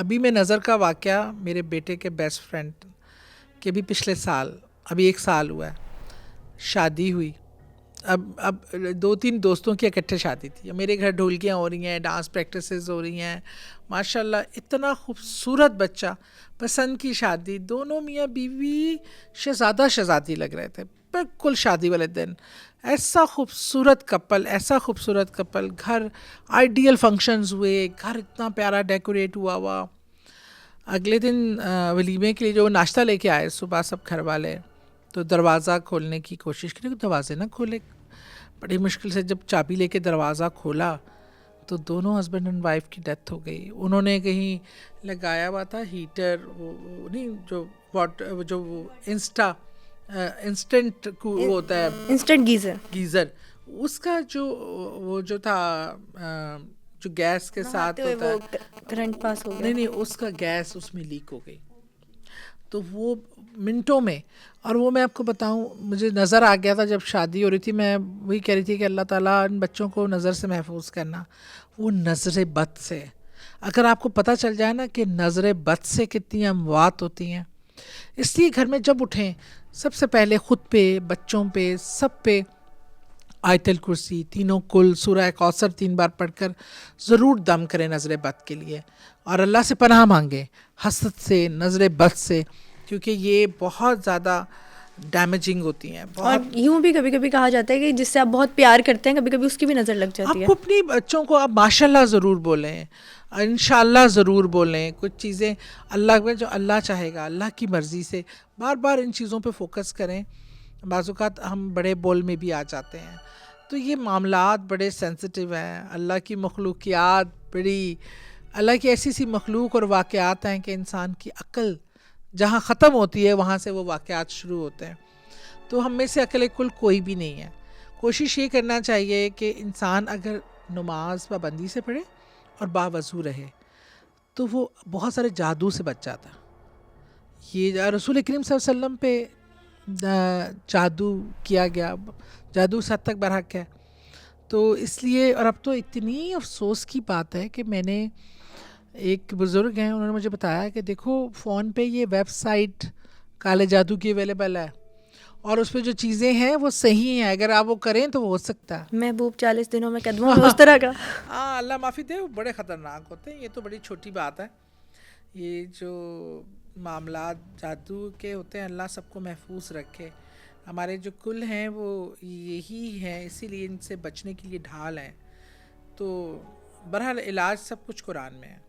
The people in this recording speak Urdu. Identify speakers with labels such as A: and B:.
A: ابھی میں نظر کا واقعہ میرے بیٹے کے بیسٹ فرینڈ کے بھی پچھلے سال، ابھی 1 سال ہوا ہے، شادی ہوئی. اب 2-3 دوستوں کی اکٹھے شادی تھی. میرے گھر ڈھولکیاں ہو رہی ہیں، ڈانس پریکٹسز ہو رہی ہیں، ماشاء اللہ اتنا خوبصورت بچہ، پسند کی شادی، دونوں میاں بیوی شہزادہ شہزادی لگ رہے تھے بالکل شادی والے دن. ایسا خوبصورت کپل، ایسا خوبصورت کپل، گھر آئیڈیل فنکشنز ہوئے، گھر اتنا پیارا ڈیکوریٹ ہوا. اگلے دن ولیمے کے لیے جو ناشتہ لے کے آئے صبح سب گھر والے، تو دروازہ کھولنے کی کوشش کی، دروازے نہ کھولے. بڑی مشکل سے جب چابی لے کے دروازہ کھولا تو دونوں ہسبینڈ اینڈ وائف کی ڈیتھ ہو گئی. انہوں نے کہیں لگایا ہوا تھا ہیٹر، وہ نہیں جو انسٹنٹ وہ ہوتا ہے،
B: انسٹنٹ گیزر.
A: گیزر، اس کا وہ جو تھا جو گیس کے ساتھ ہوتا ہے،
B: وہ کرنٹ پاس ہو گیا.
A: نہیں اس کا گیس اس میں لیک ہو گئی. تو وہ منٹوں میں، اور وہ میں آپ کو بتاؤں مجھے نظر آ گیا تھا جب شادی ہو رہی تھی، میں وہی کہہ رہی تھی کہ اللہ تعالیٰ ان بچوں کو نظر سے محفوظ کرنا. وہ نظر بد سے، اگر آپ کو پتہ چل جائے نا کہ نظر بد سے کتنی اموات ہوتی ہیں، اس لیے گھر میں جب اٹھیں سب سے پہلے خود پہ، بچوں پہ، سب پہ آیت الکرسی تینوں کل، سورہ کوثر 3 بار پڑھ کر ضرور دم کریں نظر بد کے لیے، اور اللہ سے پناہ مانگیں حسد سے، نظر بد سے، کیونکہ یہ بہت زیادہ ڈیمیجنگ ہوتی ہیں.
B: اور یوں بھی کبھی کبھی کہا جاتا ہے کہ جس سے آپ بہت پیار کرتے ہیں کبھی کبھی اس کی بھی نظر لگ جاتی ہے.
A: آپ اپنی بچوں کو آپ ماشاء اللہ ضرور بولیں، انشاءاللہ ضرور بولیں. کچھ چیزیں اللہ جو اللہ چاہے گا، اللہ کی مرضی سے بار بار ان چیزوں پہ فوکس کریں. بعض اوقات ہم بڑے بول میں بھی آ جاتے ہیں. تو یہ معاملات بڑے سینسٹیو ہیں. اللہ کی مخلوقیات بڑی، اللہ کی ایسی سی مخلوق اور واقعات ہیں کہ انسان کی عقل جہاں ختم ہوتی ہے وہاں سے وہ واقعات شروع ہوتے ہیں. تو ہم میں سے عقل کل کوئی بھی نہیں ہے. کوشش یہ کرنا چاہیے کہ انسان اگر نماز پابندی سے پڑھے اور باوضو رہے تو وہ بہت سارے جادو سے بچ جاتا. یہ رسول کریم صلی اللہ علیہ وسلم پہ جادو کیا گیا، جادو اس حد تک برحق ہے. تو اس لیے، اور اب تو اتنی افسوس کی بات ہے کہ میں نے ایک بزرگ ہیں، انہوں نے مجھے بتایا کہ دیکھو فون پہ یہ ویب سائٹ کالے جادو کی اویلیبل ہے، اور اس پہ جو چیزیں ہیں وہ صحیح ہیں، اگر آپ وہ کریں تو وہ ہو سکتا ہے.
B: محبوب 40 دنوں میں قدموں میں، اس طرح کا.
A: ہاں اللہ معافی دے، وہ بڑے خطرناک ہوتے ہیں. یہ تو بڑی چھوٹی بات ہے. یہ جو معاملات جادو کے ہوتے ہیں، اللہ سب کو محفوظ رکھے. ہمارے جو کل ہیں وہ یہی ہیں، اسی لیے ان سے بچنے کے لیے ڈھال ہیں. تو بہرحال علاج سب کچھ قرآن میں ہے.